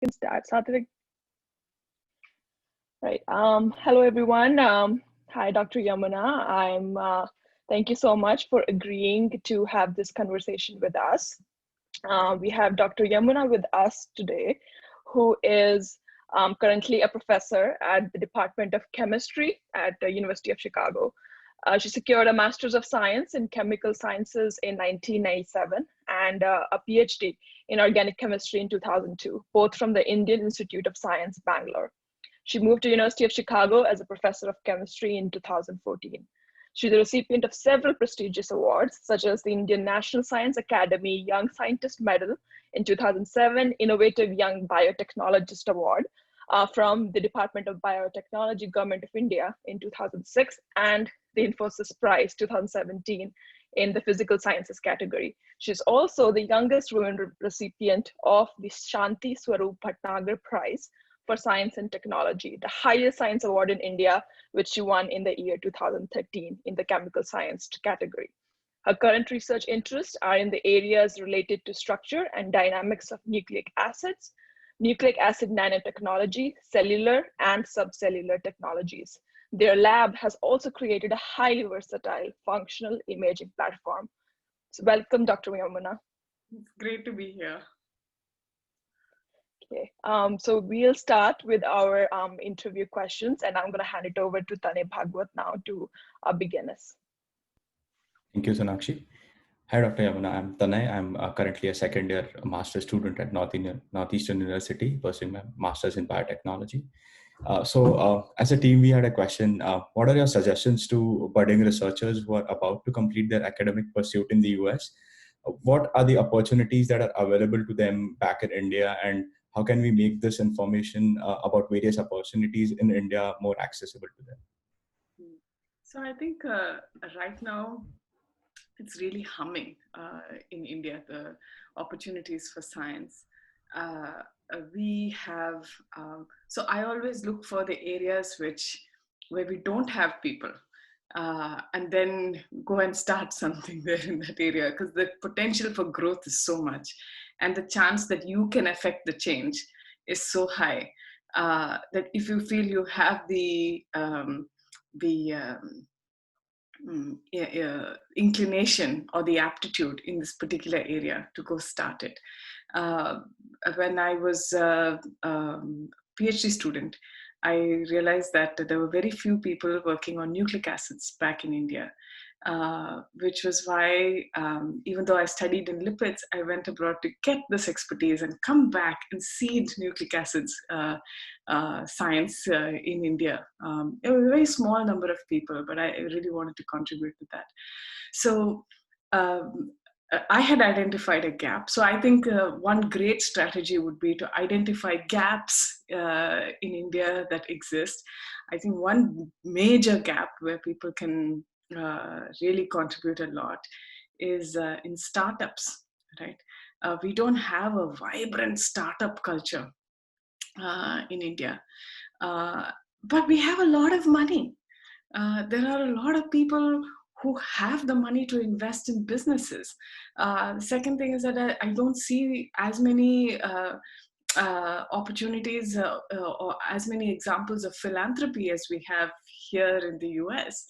Can start. Satvik. Right. Hello, everyone. Hi, Dr. Yamuna. Thank you so much for agreeing to have this conversation with us. We have Dr. Yamuna with us today, who is currently a professor at the Department of Chemistry at the University of Chicago. She secured a Master's of Science in Chemical Sciences in 1997 and a Ph.D. in Organic Chemistry in 2002, both from the Indian Institute of Science, Bangalore. She moved to University of Chicago as a professor of chemistry in 2014. She's the recipient of several prestigious awards, such as the Indian National Science Academy Young Scientist Medal in 2007, Innovative Young Biotechnologist Award from the Department of Biotechnology, Govt of India in 2006, and the Infosys Prize 2017 in the Physical Sciences category. She's also the youngest woman recipient of the Shanti Swarup Bhatnagar Prize for Science and Technology, the highest science award in India, which she won in the year 2013 in the chemical science category. Her current research interests are in the areas related to structure and dynamics of nucleic acids, nucleic acid nanotechnology, cellular and subcellular technologies. Their lab has also created a highly versatile functional imaging platform. So welcome, Dr. Yamuna. It's great to be here. Okay, so we'll start with our interview questions, and I'm going to hand it over to Tanay Bhagwat now to begin us. Thank you, Sonakshi. Hi, Dr. Yamuna. I'm Tanay. I'm currently a second-year master's student at Northeastern University, pursuing my master's in biotechnology. As a team, we had a question. What are your suggestions to budding researchers who are about to complete their academic pursuit in the US? What are the opportunities that are available to them back in India, and how can we make this information about various opportunities in India more accessible to them? So I think right now it's really humming in India, the opportunities for science. We have, so I always look for the areas where we don't have people. And then go and start something there in that area, because the potential for growth is so much, and the chance that you can affect the change is so high that if you feel you have the inclination or the aptitude in this particular area to go start it. When I was a PhD student, I realized that there were very few people working on nucleic acids back in India, which was why, even though I studied in lipids, I went abroad to get this expertise and come back and seed nucleic acids science in India. It was a very small number of people, but I really wanted to contribute to that. So I had identified a gap. So I think one great strategy would be to identify gaps in India that exist. I think one major gap where people can really contribute a lot is in startups, right? We don't have a vibrant startup culture in India, but we have a lot of money. There are a lot of people who have the money to invest in businesses. The second thing is that I don't see as many opportunities or as many examples of philanthropy as we have here in the US.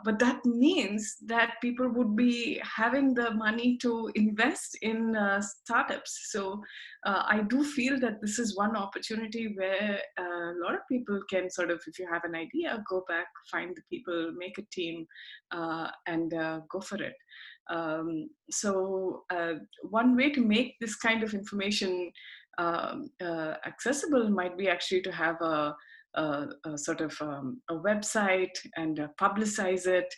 But that means that people would be having the money to invest in startups. So I do feel that this is one opportunity where a lot of people can sort of, if you have an idea, go back, find the people, make a team, and go for it. One way to make this kind of information accessible might be actually to have a sort of a website and publicize it.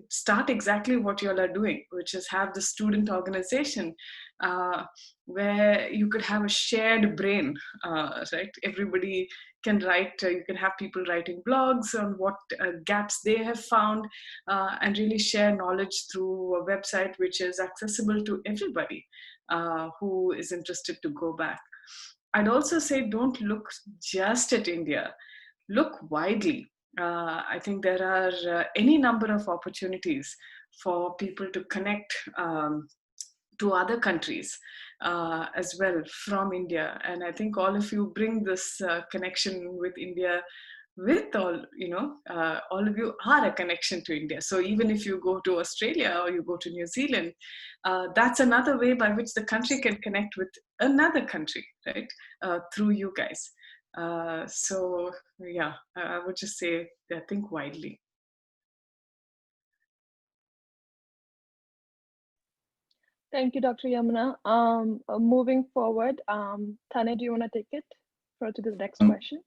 Start exactly what you all are doing, which is have the student organization where you could have a shared brain, right? Everybody can write, you can have people writing blogs on what gaps they have found, and really share knowledge through a website which is accessible to everybody who is interested to go back. I'd also say don't look just at India, look widely. I think there are any number of opportunities for people to connect to other countries. as well from India. And I think all of you bring this connection with India with all of you are a connection to India. So even if you go to Australia or you go to New Zealand, that's another way by which the country can connect with another country, right? Through you guys. So yeah, I would just say, think widely. Thank you, Dr. Yamuna. Moving forward, Tane, do you want to take it to the next question?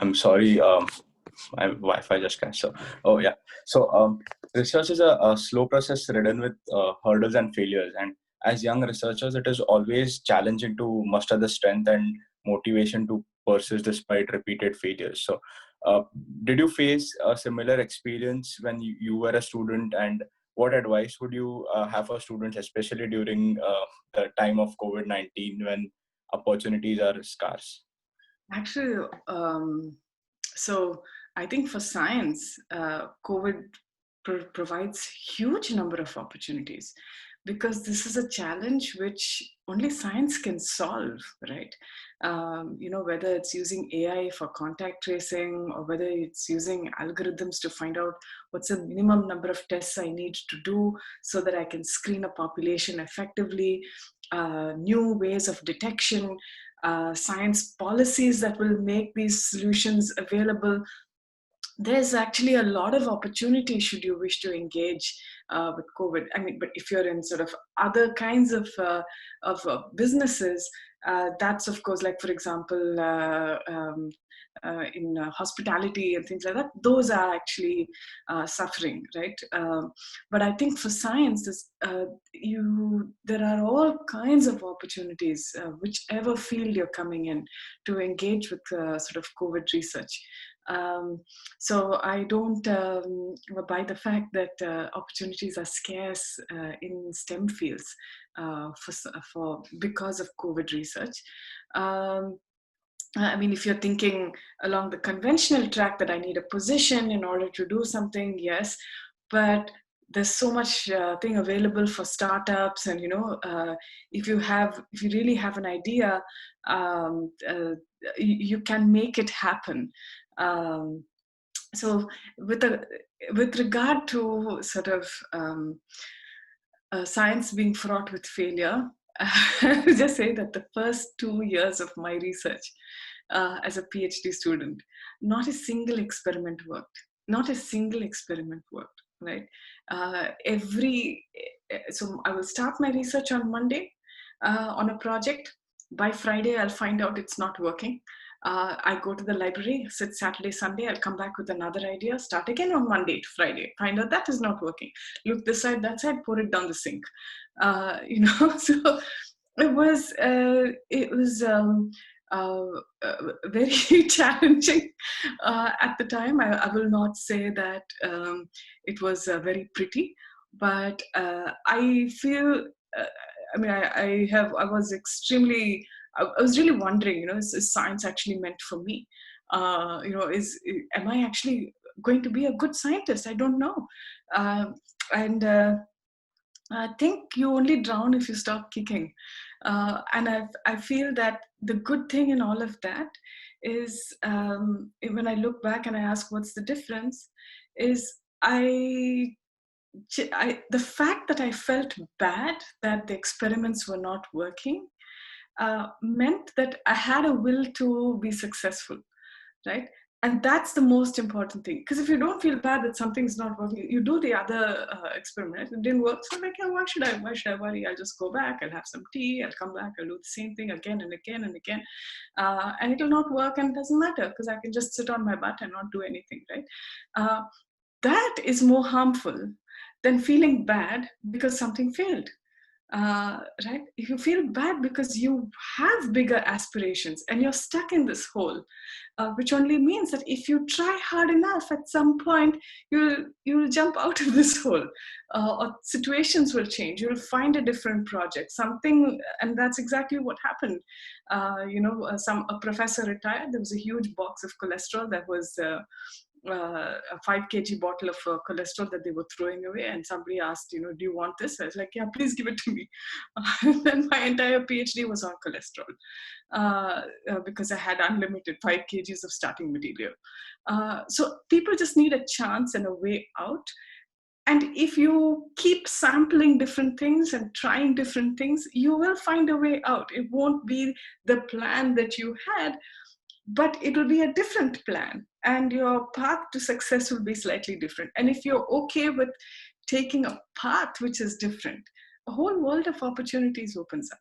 I'm sorry, my Wi-Fi just crashed. So, research is a slow process ridden with hurdles and failures. And as young researchers, it is always challenging to muster the strength and motivation to persist despite repeated failures. So, did you face a similar experience when you were a student? And what advice would you have for students, especially during the time of COVID-19 when opportunities are scarce? Actually, so I think for science, COVID provides huge number of opportunities, because this is a challenge which only science can solve, right? Whether it's using AI for contact tracing, or whether it's using algorithms to find out what's the minimum number of tests I need to do so that I can screen a population effectively, new ways of detection, science policies that will make these solutions available. There's actually a lot of opportunity should you wish to engage with COVID. I mean, but if you're in sort of other kinds of businesses, that's of course, like for example, in hospitality and things like that, those are actually suffering, right? But I think for science, there are all kinds of opportunities, whichever field you're coming in, to engage with sort of COVID research. So I don't buy the fact that opportunities are scarce in STEM fields because of COVID research. I mean, if you're thinking along the conventional track that I need a position in order to do something, yes, but there's so much thing available for startups, and if you really have an idea, you can make it happen. So with regard to sort of science being fraught with failure, I would just say that the first 2 years of my research as a PhD student, not a single experiment worked. Not a single experiment worked, right? So I will start my research on Monday on a project. By Friday, I'll find out it's not working. I go to the library, sit Saturday, Sunday, I'll come back with another idea, start again on Monday to Friday, find out that is not working. Look this side, that side, pour it down the sink. So it was very challenging at the time. I will not say that it was very pretty, but I feel, I was extremely, I was really wondering, is science actually meant for me? Am I actually going to be a good scientist? I don't know. And I think you only drown if you stop kicking. And I feel that the good thing in all of that is, when I look back and I ask what's the difference, is the fact that I felt bad that the experiments were not working meant that I had a will to be successful, right? And that's the most important thing. Because if you don't feel bad that something's not working, you do the other experiment, it didn't work. So like, why should I worry? I'll just go back, I'll have some tea, I'll come back, I'll do the same thing again and again and again. And it'll not work, and it doesn't matter, because I can just sit on my butt and not do anything, right? That is more harmful than feeling bad because something failed. Right? If you feel bad because you have bigger aspirations and you're stuck in this hole, which only means that if you try hard enough, at some point you'll jump out of this hole, or situations will change. You'll find a different project, something, and that's exactly what happened. A professor retired. There was a huge box of cholesterol that was a 5 kg bottle of cholesterol that they were throwing away, and somebody asked, do you want this? I was like, yeah, please give it to me. And then my entire PhD was on cholesterol because I had unlimited 5 kgs of starting material. So people just need a chance and a way out. And if you keep sampling different things and trying different things, you will find a way out. It won't be the plan that you had, but it will be a different plan, and your path to success will be slightly different. And if you're okay with taking a path which is different, a whole world of opportunities opens up.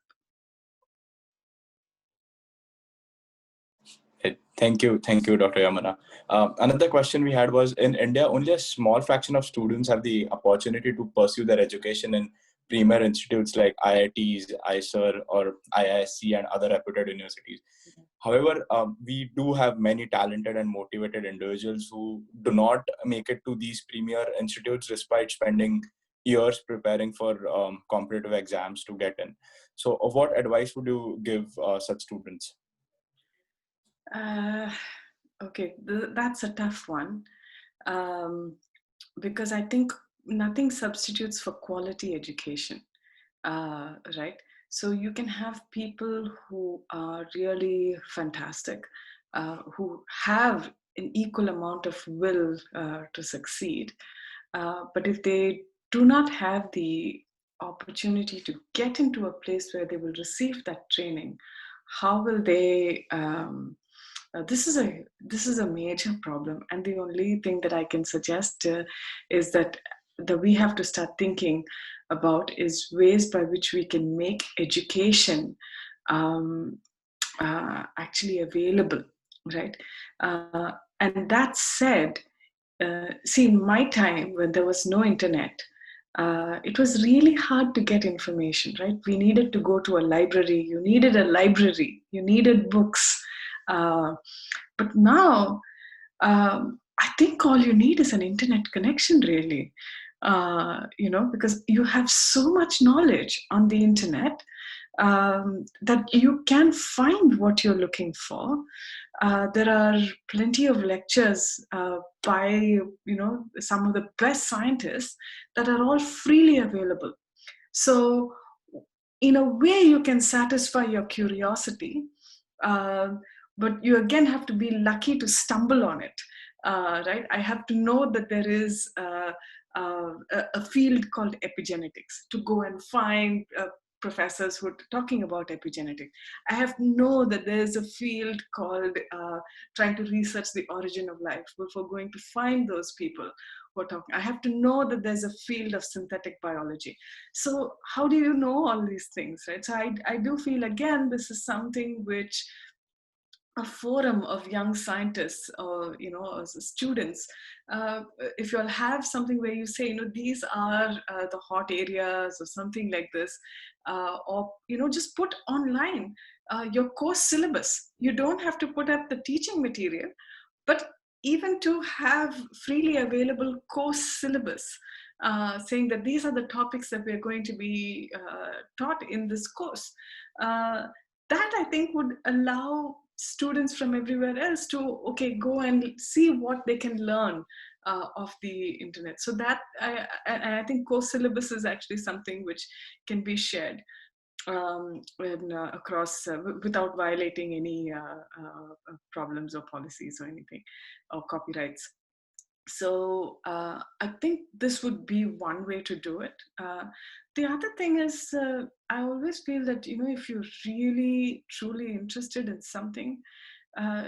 Thank you, Dr. Yamuna. Another question we had was, in India, only a small fraction of students have the opportunity to pursue their education in premier institutes like IITs, ISER, or IISc, and other reputed universities. However, we do have many talented and motivated individuals who do not make it to these premier institutes despite spending years preparing for competitive exams to get in. So, what advice would you give such students? Okay, that's a tough one, because I think nothing substitutes for quality education, right? So you can have people who are really fantastic, who have an equal amount of will to succeed, but if they do not have the opportunity to get into a place where they will receive that training, how will they this is a major problem, and the only thing that I can suggest is that we have to start thinking about is ways by which we can make education actually available, right? And that said, see, in my time when there was no internet, it was really hard to get information, right? We needed to go to a library. You needed a library. You needed books. But now, I think all you need is an internet connection, really. Because you have so much knowledge on the internet that you can find what you're looking for. There are plenty of lectures by some of the best scientists that are all freely available. So in a way you can satisfy your curiosity, uh, but you again have to be lucky to stumble on it, right? I have to know that there is a field called epigenetics to go and find professors who are talking about epigenetics. I have to know that there's a field called trying to research the origin of life before going to find those people who are talking. I have to know that there's a field of synthetic biology. So how do you know all these things, right? So I do feel, again, this is something which a forum of young scientists or students, if you'll have something where you say, these are the hot areas or something like this, or just put online your course syllabus. You don't have to put up the teaching material, but even to have freely available course syllabus, saying that these are the topics that we're going to be taught in this course, that I think would allow students from everywhere else to go and see what they can learn of the internet. So that I think course syllabus is actually something which can be shared across without violating any problems or policies or anything, or copyrights. So I think this would be one way to do it. The other thing is, I always feel that if you're really truly interested in something,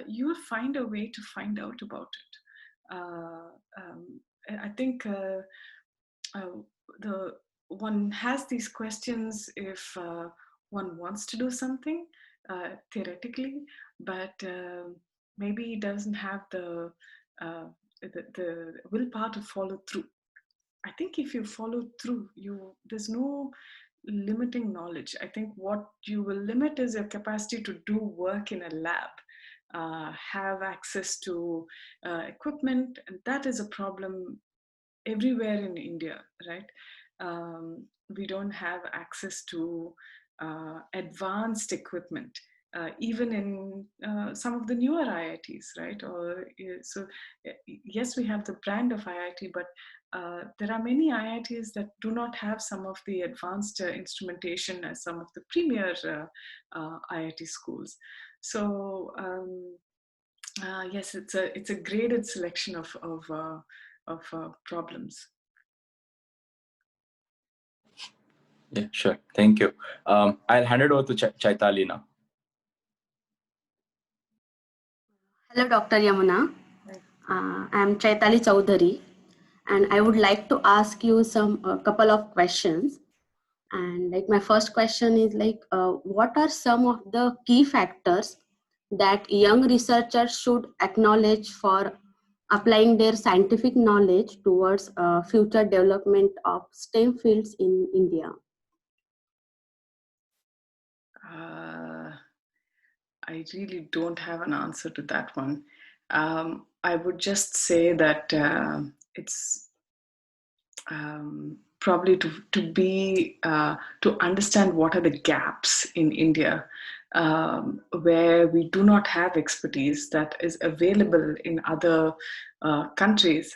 you'll find a way to find out about it. I think the one has these questions if one wants to do something theoretically, but maybe doesn't have the willpower to follow through. I think if you follow through, there's no limiting knowledge. I think what you will limit is your capacity to do work in a lab, have access to equipment, and that is a problem everywhere in India, right? We don't have access to advanced equipment. even in some of the newer IITs, right? So yes, we have the brand of IIT, but there are many IITs that do not have some of the advanced instrumentation as some of the premier IIT schools. So yes, it's a graded selection of problems. Yeah, sure. Thank you. I'll hand it over to Chaitali now. Hello, Dr. Yamuna. I'm Chaitali Chowdhury, and I would like to ask you a couple of questions. And like my first question is what are some of the key factors that young researchers should acknowledge for applying their scientific knowledge towards future development of STEM fields in India? I really don't have an answer to that one. I would just say that it's probably to understand what are the gaps in India where we do not have expertise that is available in other countries,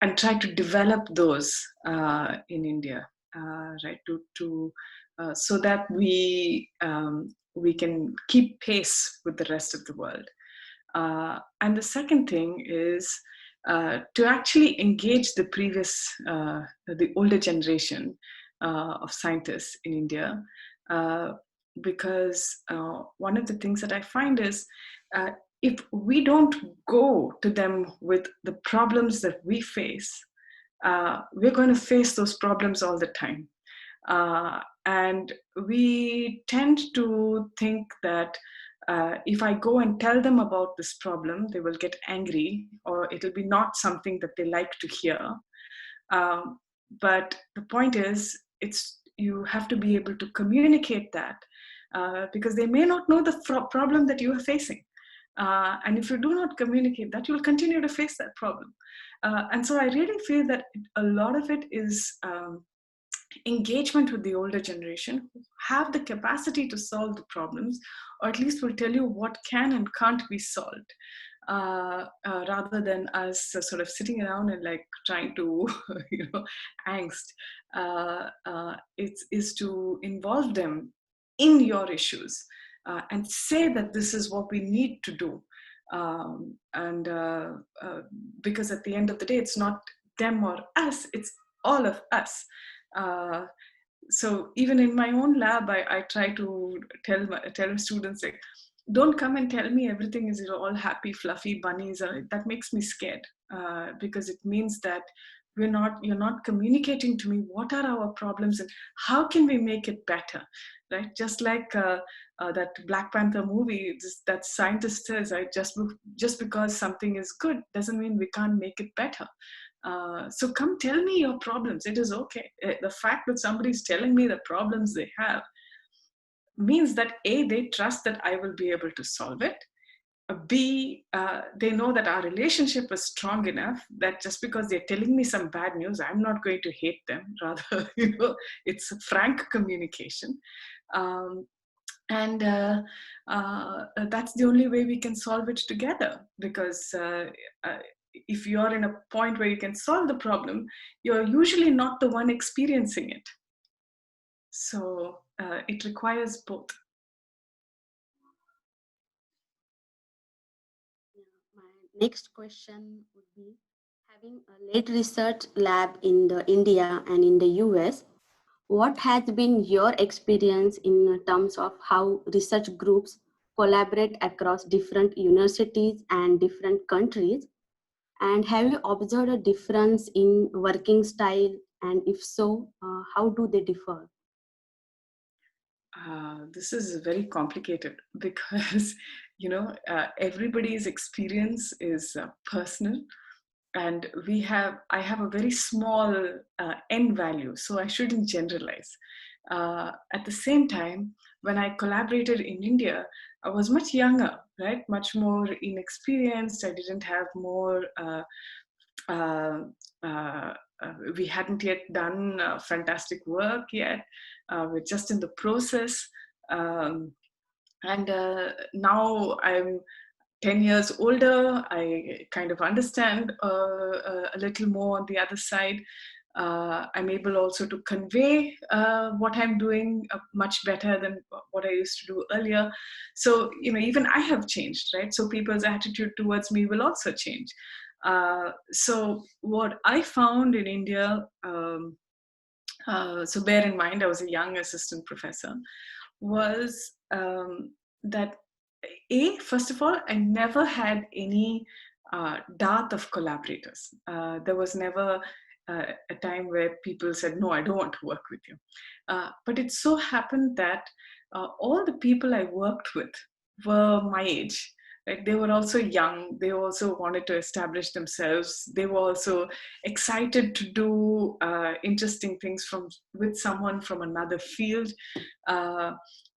and try to develop those in India, right? So that we can keep pace with the rest of the world. And the second thing is to actually engage the the older generation of scientists in India, because one of the things that I find is if we don't go to them with the problems that we face, we're going to face those problems all the time. And we tend to think that if I go and tell them about this problem, they will get angry, or it'll be not something that they like to hear. But the point is, you have to be able to communicate that, because they may not know the problem that you are facing. And if you do not communicate that, you'll continue to face that problem. And so I really feel that a lot of it is engagement with the older generation who have the capacity to solve the problems, or at least will tell you what can and can't be solved, rather than us sort of sitting around and like trying to angst. Is to involve them in your issues, and say that this is what we need to do, and because at the end of the day, it's not them or us, it's all of us. So even in my own lab, I try to tell students, like, don't come and tell me everything is all happy, fluffy bunnies. That makes me scared, because it means that you're not communicating to me what are our problems and how can we make it better, right? Just like that Black Panther movie, that scientist says, just because something is good doesn't mean we can't make it better. So come tell me your problems. It is okay. The fact that somebody's telling me the problems they have means that A, they trust that I will be able to solve it. B, they know that our relationship is strong enough that just because they're telling me some bad news, I'm not going to hate them. Rather, it's a frank communication. And that's the only way we can solve it together, because if you're in a point where you can solve the problem, you're usually not the one experiencing it. So it requires both. My next question would be, having a late research lab in the India and in the US, what has been your experience in terms of how research groups collaborate across different universities and different countries? And have you observed a difference in working style? And if so, how do they differ? This is very complicated because, everybody's experience is personal. And I have a very small n value, so I shouldn't generalize. At the same time, when I collaborated in India, I was much younger, right? Much more inexperienced. I didn't have more, we hadn't yet done fantastic work yet. We're just in the process. And now I'm 10 years older. I kind of understand a little more on the other side. I'm able also to convey what I'm doing much better than what I used to do earlier. So, even I have changed, right? So people's attitude towards me will also change. So what I found in India, so bear in mind, I was a young assistant professor, was that first of all, I never had any dearth of collaborators. There was never a time where people said, no, I don't want to work with you. But it so happened that all the people I worked with were my age. Right? They were also young. They also wanted to establish themselves. They were also excited to do interesting things with someone from another field.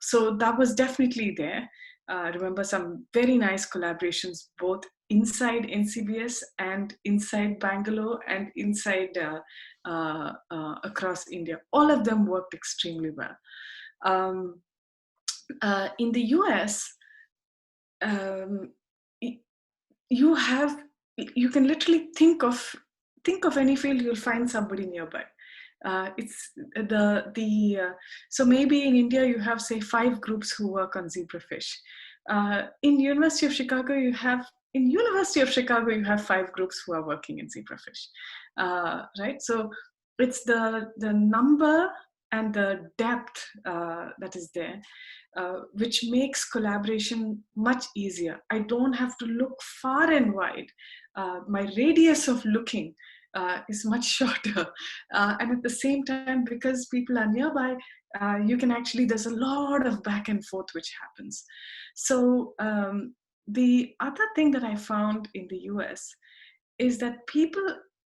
So that was definitely there. I remember some very nice collaborations, both inside NCBS and inside Bangalore and inside across India. All of them worked extremely well. In the US, you can literally think of any field, you'll find somebody nearby. So maybe in India you have, say, 5 groups who work on zebrafish. In University of Chicago you have 5 groups who are working in zebrafish, right? So it's the number and the depth that is there, which makes collaboration much easier. I don't have to look far and wide. My radius of looking is much shorter. And at the same time, because people are nearby, there's a lot of back and forth which happens. So the other thing that I found in the US is that people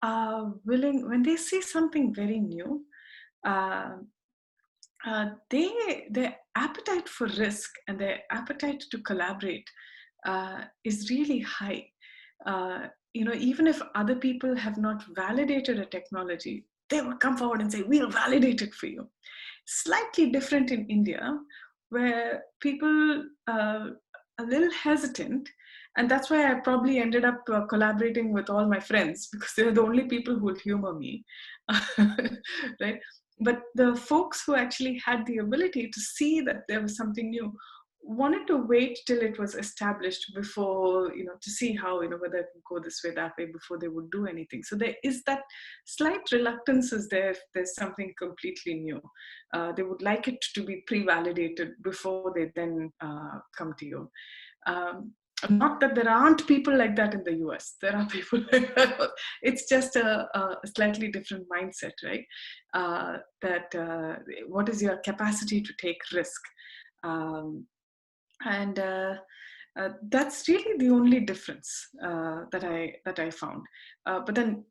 are willing, when they see something very new, their appetite for risk and their appetite to collaborate is really high. Even if other people have not validated a technology, they will come forward and say, we'll validate it for you. Slightly different in India, where people are a little hesitant. And that's why I probably ended up collaborating with all my friends, because they're the only people who will humor me, right? But the folks who actually had the ability to see that there was something new wanted to wait till it was established before, to see how, whether it would go this way, that way, before they would do anything. So there is that slight reluctance is there if there's something completely new. They would like it to be pre-validated before they then come to you. Not that there aren't people like that in the US. There are people like that. It's just a slightly different mindset, right? What is your capacity to take risk? And that's really the only difference that I found. But then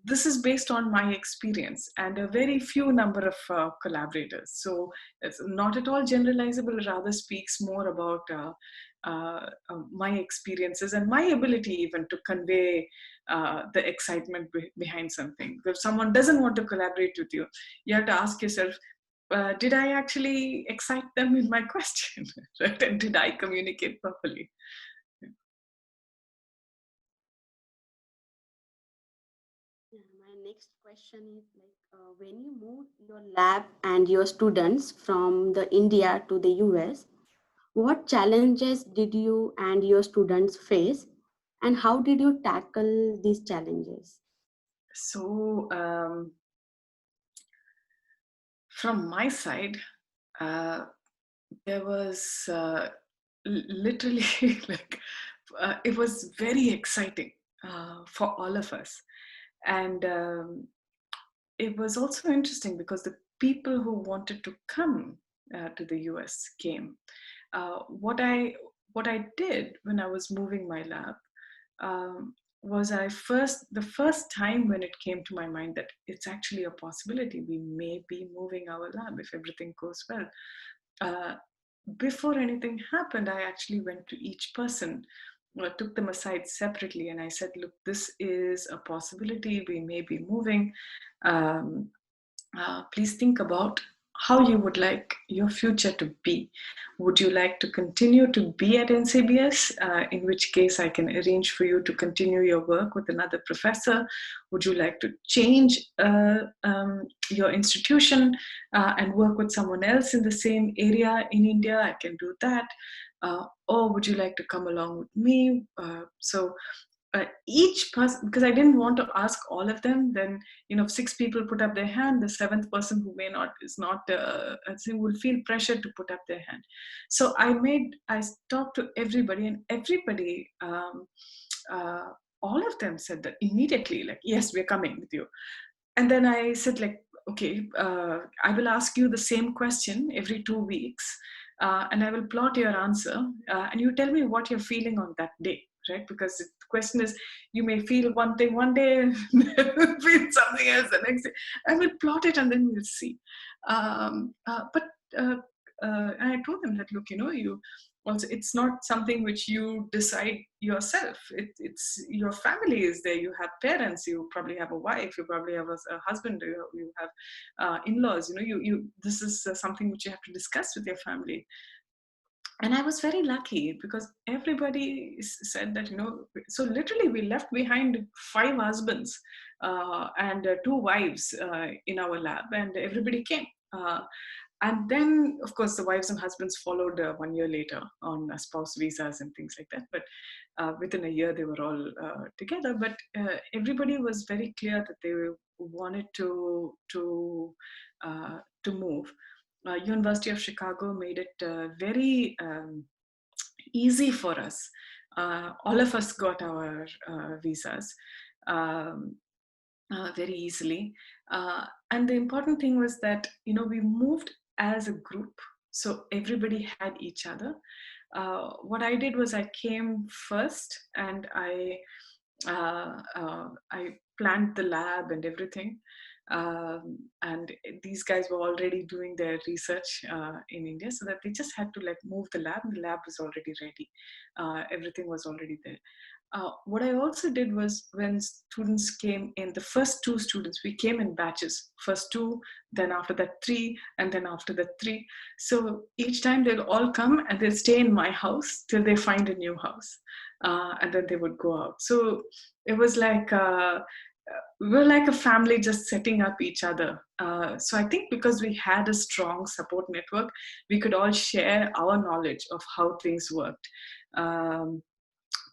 this is based on my experience and a very few number of collaborators. So it's not at all generalizable, rather speaks more about my experiences and my ability even to convey the excitement behind something. If someone doesn't want to collaborate with you, you have to ask yourself, did I actually excite them in my question, right? And did I communicate properly? My next question is when you moved your lab and your students from the India to the US, what challenges did you and your students face, and how did you tackle these challenges? So from my side, there was literally it was very exciting for all of us. And it was also interesting because the people who wanted to come to the US came. What I did when I was moving my lab was the first time when it came to my mind that it's actually a possibility we may be moving our lab if everything goes well. Before anything happened, I actually went to each person, took them aside separately, and I said, look, this is a possibility, we may be moving. Please think about how you would like your future to be. Would you like to continue to be at NCBS, in which case I can arrange for you to continue your work with another professor? Would you like to change your institution and work with someone else in the same area in India? I can do that. Or would you like to come along with me? Each person, because I didn't want to ask all of them, then if 6 people put up their hand, the 7th person who may not is not will feel pressure to put up their hand. So I talked to everybody, and everybody, all of them said that immediately, like, yes, we're coming with you. And then I said, like, okay, I will ask you the same question every 2 weeks, and I will plot your answer, and you tell me what you're feeling on that day. Right? Because the question is, you may feel one thing one day, feel something else the next day. I will plot it, and then we'll see. And I told them that, look, you also, it's not something which you decide yourself. It's your family is there. You have parents. You probably have a wife. You probably have a husband. You have in-laws. This is something which you have to discuss with your family. And I was very lucky because everybody said that, so literally we left behind 5 husbands and 2 wives in our lab, and everybody came. And then, of course, the wives and husbands followed 1 year later on spouse visas and things like that. But within a year, they were all together. But everybody was very clear that they wanted to move. University of Chicago made it very easy for us. All of us got our visas very easily. And the important thing was that, we moved as a group. So everybody had each other. What I did was I came first, and I planned the lab and everything. And these guys were already doing their research in India, so that they just had to move the lab, and the lab was already ready. Everything was already there. What I also did was, when students came in, the first 2 students, we came in batches. First 2, then after that 3, and then after that 3. So each time they'll all come and they'll stay in my house till they find a new house. And then they would go out. So it was like, we were like a family just setting up each other. So I think because we had a strong support network, we could all share our knowledge of how things worked.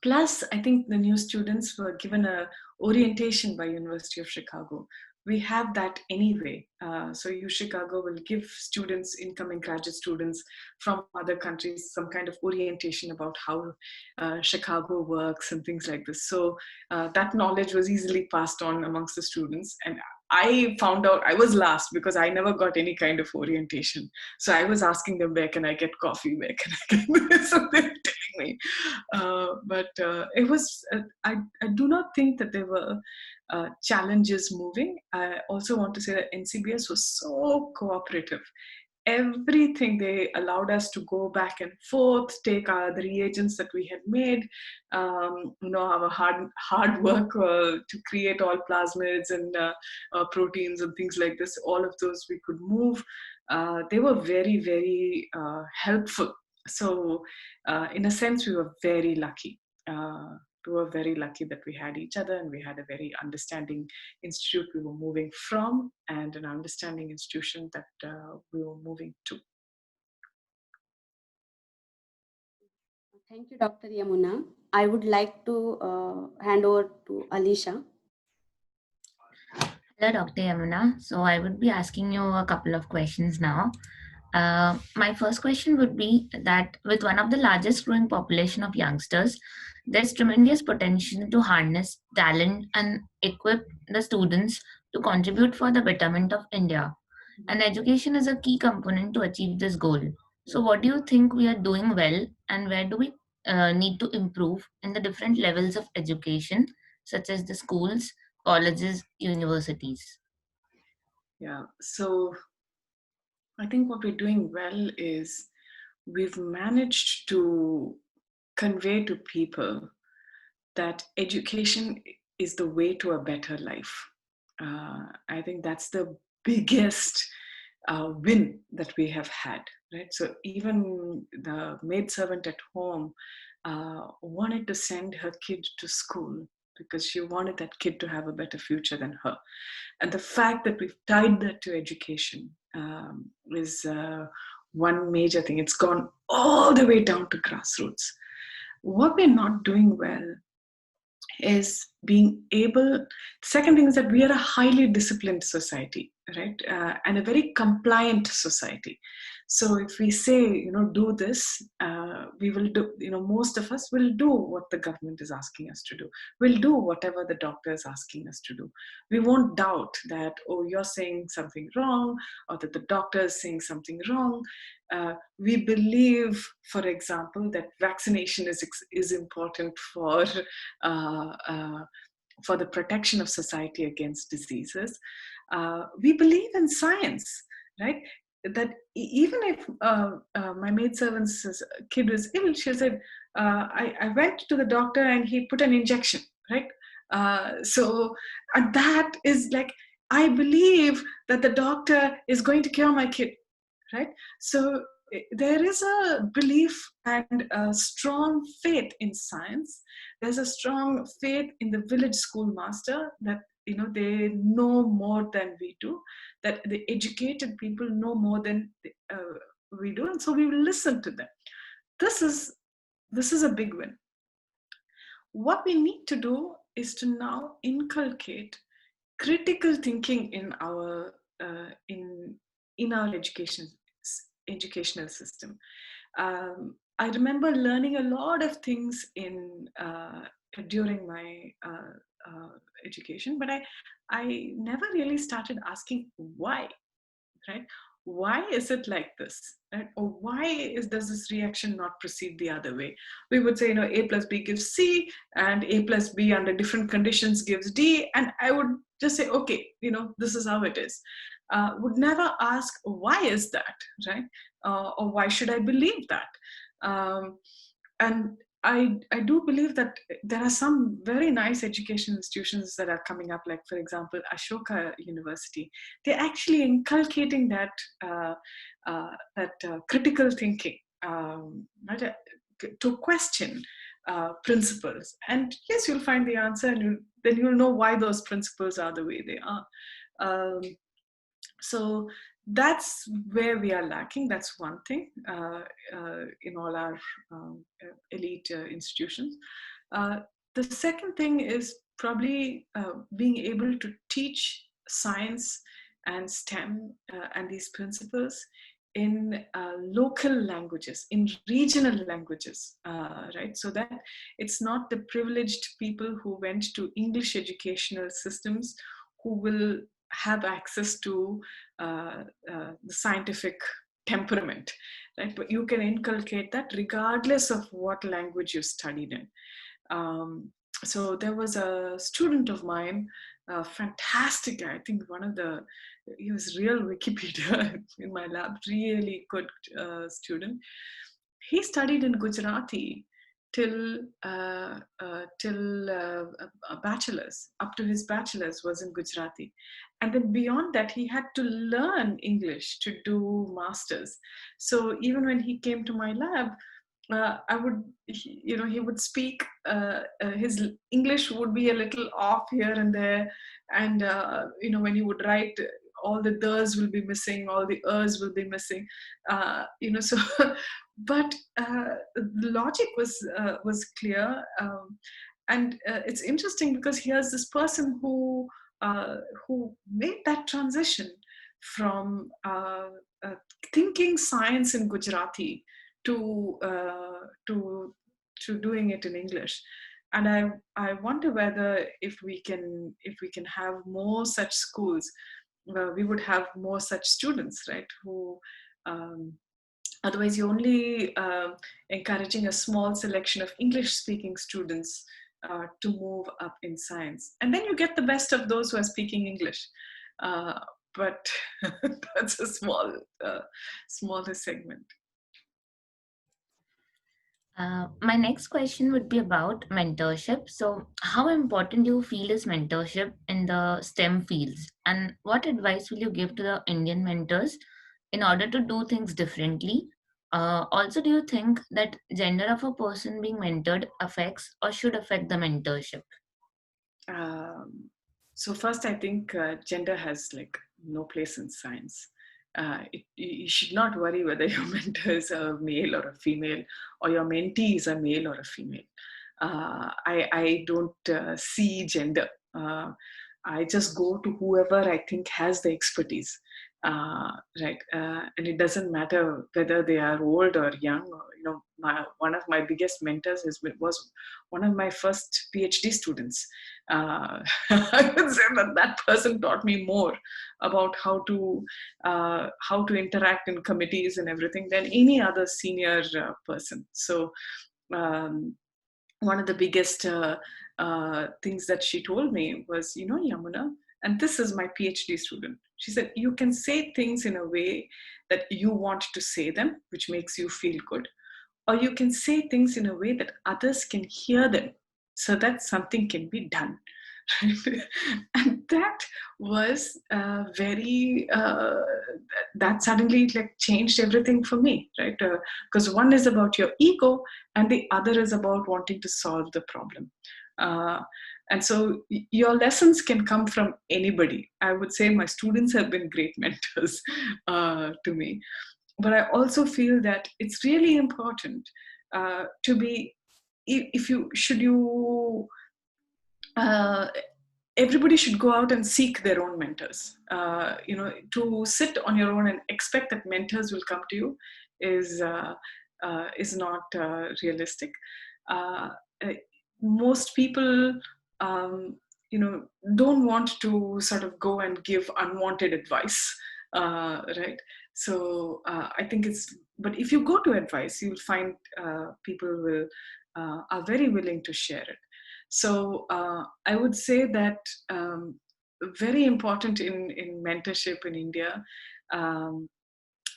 Plus, I think the new students were given a orientation by University of Chicago. We have that anyway. So Chicago will give students, incoming graduate students from other countries, some kind of orientation about how Chicago works and things like this. So that knowledge was easily passed on amongst the students. And I found out I was last because I never got any kind of orientation. So I was asking them, where can I get coffee? Where can I get this? So they're telling me. But it was, I do not think that there were challenges moving. I also want to say that NCBS was so cooperative. Everything, they allowed us to go back and forth, take the reagents that we had made, our hard work to create all plasmids and proteins and things like this. All of those we could move. They were very, very helpful. So in a sense, we were very lucky. We were very lucky that we had each other, and we had a very understanding institute we were moving from, and an understanding institution that we were moving to. Thank you, Dr. Yamuna. I would like to hand over to Alisha. Hello, Dr. Yamuna. So I would be asking you a couple of questions now. My first question would be that with one of the largest growing population of youngsters, there's tremendous potential to harness talent and equip the students to contribute for the betterment of India. And education is a key component to achieve this goal. So what do you think we are doing well, and where do we need to improve in the different levels of education, such as the schools, colleges, universities? Yeah, so I think what we're doing well is we've managed to convey to people that education is the way to a better life. I think that's the biggest win that we have had, right? So even the maidservant at home wanted to send her kid to school because she wanted that kid to have a better future than her. And the fact that we've tied that to education is one major thing. It's gone all the way down to grassroots. What we're not doing well is being able. Second thing is that we are a highly disciplined society, right? And a very compliant society. So if we say, do this, we will do, most of us will do what the government is asking us to do. We'll do whatever the doctor is asking us to do. We won't doubt that, oh, you're saying something wrong, or that the doctor is saying something wrong. We believe, for example, that vaccination is important for the protection of society against diseases. We believe in science, right? That even if my maidservant's kid was ill, she said, I went to the doctor and he put an injection, right? And that is like, I believe that the doctor is going to cure my kid, right? So there is a belief and a strong faith in science. There's a strong faith in the village schoolmaster that they know more than we do, that the educated people know more than we do, and so we will listen to them. This is a big win. What we need to do is to now inculcate critical thinking in our educational system. I remember learning a lot of things during my education, but I never really started asking why, right? Why is it like this, right? Or why does this reaction not proceed the other way? We would say, A plus B gives C, and A plus B under different conditions gives D, and I would just say, okay, this is how it is. Would never ask, why is that, right? Or why should I believe that? And I do believe that there are some very nice education institutions that are coming up, like, for example, Ashoka University. They're actually inculcating that critical thinking, right, to question principles. And yes, you'll find the answer, and then you'll know why those principles are the way they are. So that's where we are lacking. That's one thing in all our elite institutions. The second thing is probably being able to teach science and STEM and these principles in local languages, in regional languages, right? So that it's not the privileged people who went to English educational systems who will have access to the scientific temperament, right? But you can inculcate that regardless of what language you studied in. So there was a student of mine, fantastic guy. I think he was real Wikipedia in my lab, really good student. He studied in Gujarati till a bachelor's. Up to his bachelor's was in Gujarati, and then beyond that he had to learn English to do masters. So even when he came to my lab, he would speak, his English would be a little off here and there, and when he would write, all the the's will be missing, all the ers will be missing, so but the logic was clear, and it's interesting because here's this person who made that transition from thinking science in Gujarati to doing it in English. And I wonder whether if we can have more such schools, we would have more such students, right? Who otherwise you're only encouraging a small selection of English-speaking students to move up in science, and then you get the best of those who are speaking English. But that's a smaller segment. My next question would be about mentorship. So, how important do you feel is mentorship in the STEM fields, and what advice will you give to the Indian mentors in order to do things differently? Also, do you think that gender of a person being mentored affects or should affect the mentorship? So first, I think gender has like no place in science. You should not worry whether your mentor is a male or a female, or your mentee is a male or a female. I don't see gender. I just go to whoever I think has the expertise, right? And it doesn't matter whether they are old or young. Or, one of my biggest mentors was one of my first PhD students. I would say that person taught me more about how to interact in committees and everything than any other senior person. So one of the biggest things that she told me was, Yamuna, and this is my PhD student. She said, you can say things in a way that you want to say them, which makes you feel good, or you can say things in a way that others can hear them so that something can be done. And that was that suddenly like changed everything for me, right? Because one is about your ego and the other is about wanting to solve the problem. And so your lessons can come from anybody. I would say my students have been great mentors to me. But I also feel that it's really important to be, if you should you uh, everybody should go out and seek their own mentors. To sit on your own and expect that mentors will come to you is not realistic. Uh, uh, Most people, um, don't want to sort of go and give unwanted advice, right? So I think but if you go to advice, you'll find people are very willing to share it. So I would say that very important in mentorship in India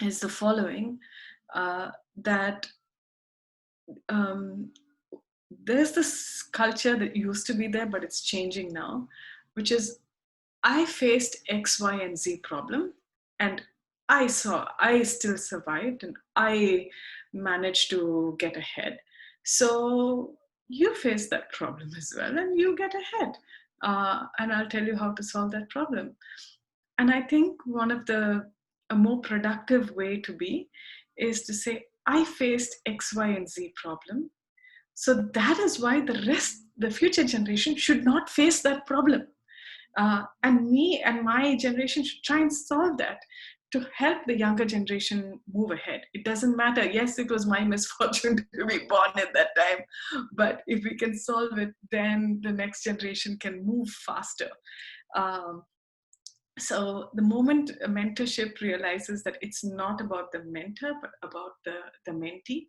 is the following, that um, there's this culture that used to be there, but it's changing now, which is I faced X, Y, and Z problem, and I still survived, and I managed to get ahead. So you face that problem as well, and you get ahead. And I'll tell you how to solve that problem. And I think one of a more productive way to be is to say, I faced X, Y, and Z problem. So that is why the future generation should not face that problem. And me and my generation should try and solve that to help the younger generation move ahead. It doesn't matter. Yes, it was my misfortune to be born at that time, but if we can solve it, then the next generation can move faster. Um, so the moment a mentorship realizes that it's not about the mentor but about the mentee,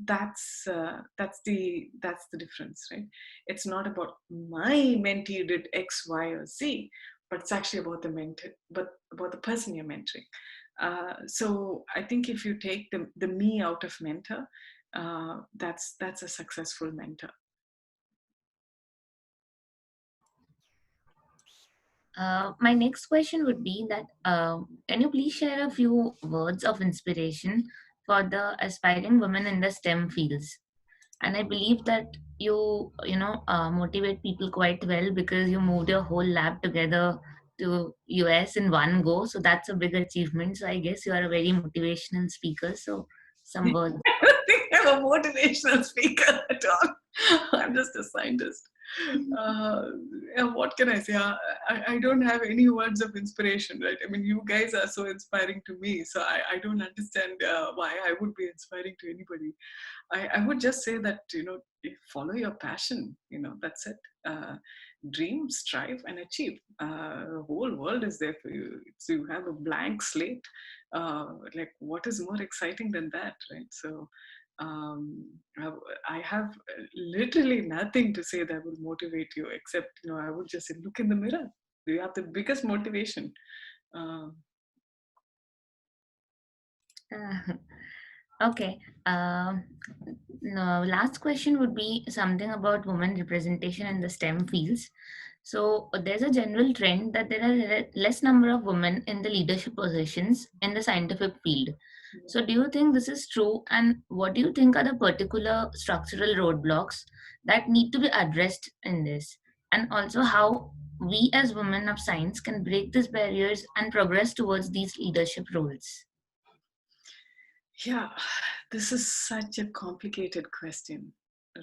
that's the difference, right? It's not about my mentee did X, Y, or Z, but it's actually about the mentor, but about the person you're mentoring. So I think if you take the me out of mentor, that's a successful mentor. My next question would be that can you please share a few words of inspiration for the aspiring women in the STEM fields? And I believe that you motivate people quite well because you moved your whole lab together to US in one go. So that's a big achievement. So I guess you are a very motivational speaker. So some words. I don't think I'm a motivational speaker at all. I'm just a scientist. What can I say? I don't have any words of inspiration, right? I mean, you guys are so inspiring to me, so I don't understand why I would be inspiring to anybody. I would just say that, follow your passion, that's it. Dream, strive, and achieve. The whole world is there for you. So you have a blank slate. Like, what is more exciting than that, right? So um, I have literally nothing to say that will motivate you, except, I would just say, look in the mirror. You have the biggest motivation. Okay. No, last question would be something about women representation in the STEM fields. So there's a general trend that there are less number of women in the leadership positions in the scientific field. So do you think this is true, and what do you think are the particular structural roadblocks that need to be addressed in this? And also how we as women of science can break these barriers and progress towards these leadership roles? Yeah, this is such a complicated question,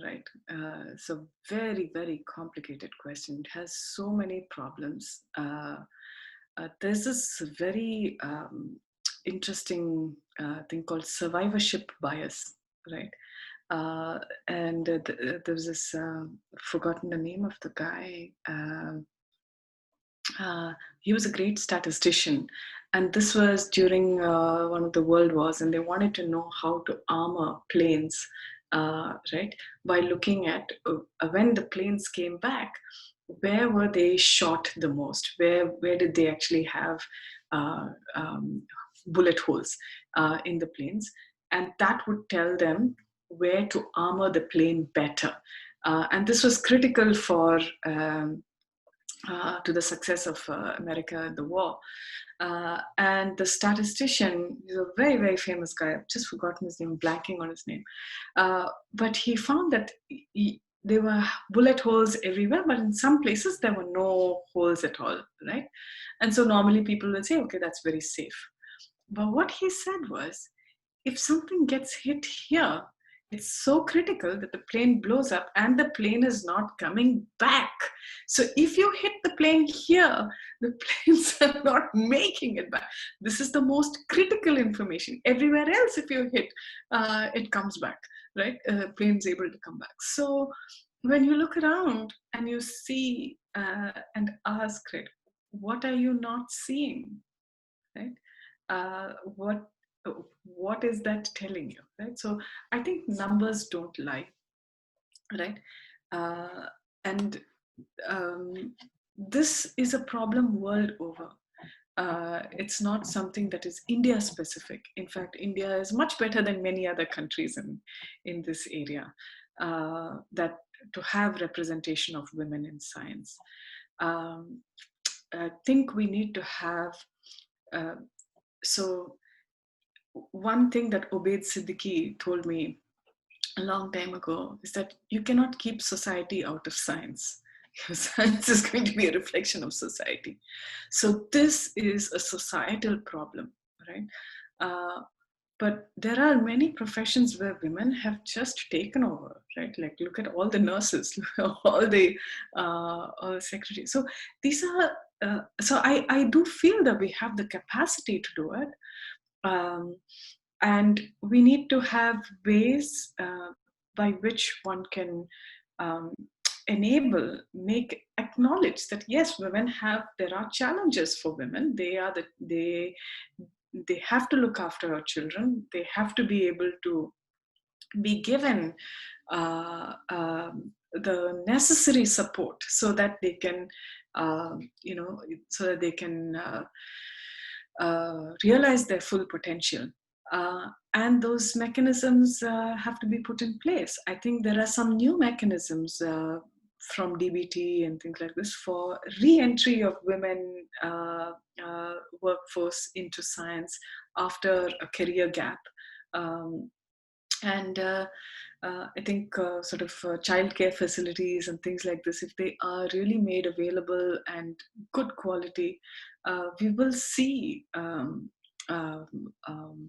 right? So very, very complicated question. It has so many problems. There's this very interesting thing called survivorship bias, right? And there was this, forgotten the name of the guy. He was a great statistician, and this was during one of the world wars, and they wanted to know how to armor planes, right? By looking at when the planes came back, where were they shot the most? Where did they actually have uh, um, bullet holes in the planes? And that would tell them where to armor the plane better. And this was critical for to the success of America in the war. And the statistician is a very, very famous guy. I've just forgotten his name, blanking on his name. But he found that there were bullet holes everywhere, but in some places there were no holes at all, right? And so normally people will say, okay, that's very safe. But what he said was, if something gets hit here, it's so critical that the plane blows up and the plane is not coming back. So if you hit the plane here, the planes are not making it back. This is the most critical information. Everywhere else, if you hit, it comes back, right? Plane's able to come back. So when you look around and you see and ask, right, what are you not seeing, right? What is that telling you, right? So I think numbers don't lie, right? And this is a problem world over. It's not something that is India specific. In fact, India is much better than many other countries in this area, that to have representation of women in science. I think we need to have, so one thing that Obaid Siddiqui told me a long time ago is that you cannot keep society out of science. Science is going to be a reflection of society. So this is a societal problem, right? But there are many professions where women have just taken over, right? Like look at all the nurses, all the secretaries. So these are, so I do feel that we have the capacity to do it. And we need to have ways by which one can acknowledge that yes, women have, there are challenges for women. They have to look after our children. They have to be able to be given the necessary support so that they can, so that they can realize their full potential. And those mechanisms have to be put in place. I think there are some new mechanisms from DBT and things like this for re-entry of women workforce into science after a career gap. And I think sort of childcare facilities and things like this, if they are really made available and good quality, we will see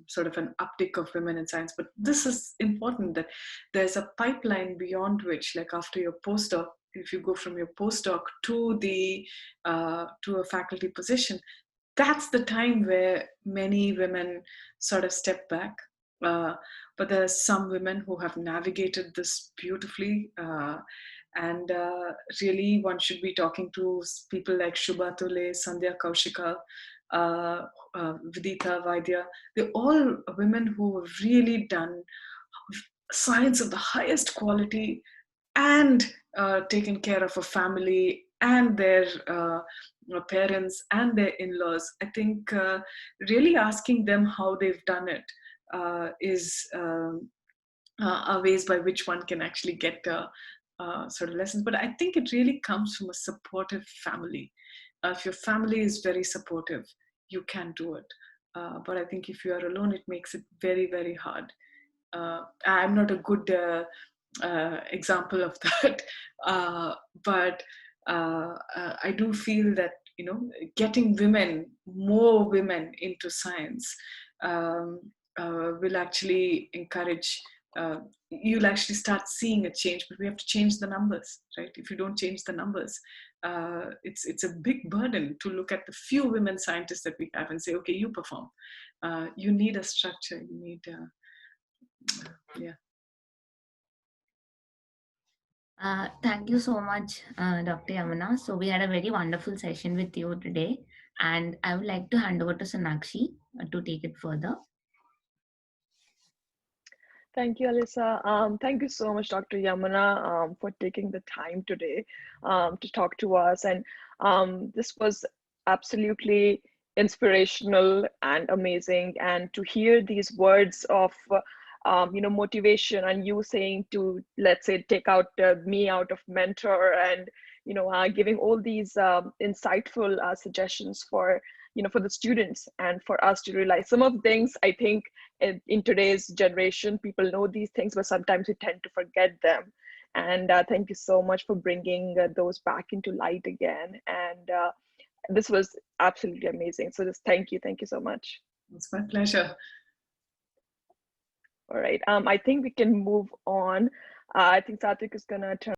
sort of an uptick of women in science. But this is important, that there's a pipeline beyond which, like after your postdoc, if you go from your postdoc to the to a faculty position, that's the time where many women sort of step back. But there are some women who have navigated this beautifully. And really, one should be talking to people like Shubha Tule, Sandhya Kaushika, Vidita Vaidya. They're all women who have really done science of the highest quality and taken care of a family and their parents and their in-laws. I think really asking them how they've done it is are ways by which one can actually get sort of lessons. But I think it really comes from a supportive family. If your family is very supportive, you can do it. But I think if you are alone, it makes it very, very hard. I'm not a good example of that, but I do feel that, you know, getting more women into science will actually encourage. You'll actually start seeing a change, but we have to change the numbers, right? If you don't change the numbers, it's a big burden to look at the few women scientists that we have and say, okay, you perform. You need a structure. You need, yeah. Thank you so much, Dr. Yamuna. So we had a very wonderful session with you today, and I would like to hand over to Sonakshi to take it further. Thank you, Alyssa. Thank you so much, Dr. Yamuna, for taking the time today to talk to us. And this was absolutely inspirational and amazing. And to hear these words of, motivation, and you saying to, let's say, take out me out of mentor, and giving all these insightful suggestions for for the students and for us to realize some of things. I think in today's generation, people know these things, but sometimes we tend to forget them. And thank you so much for bringing those back into light again. And this was absolutely amazing. So just thank you so much. It's my pleasure. All right, I think we can move on. I think Satvik is gonna turn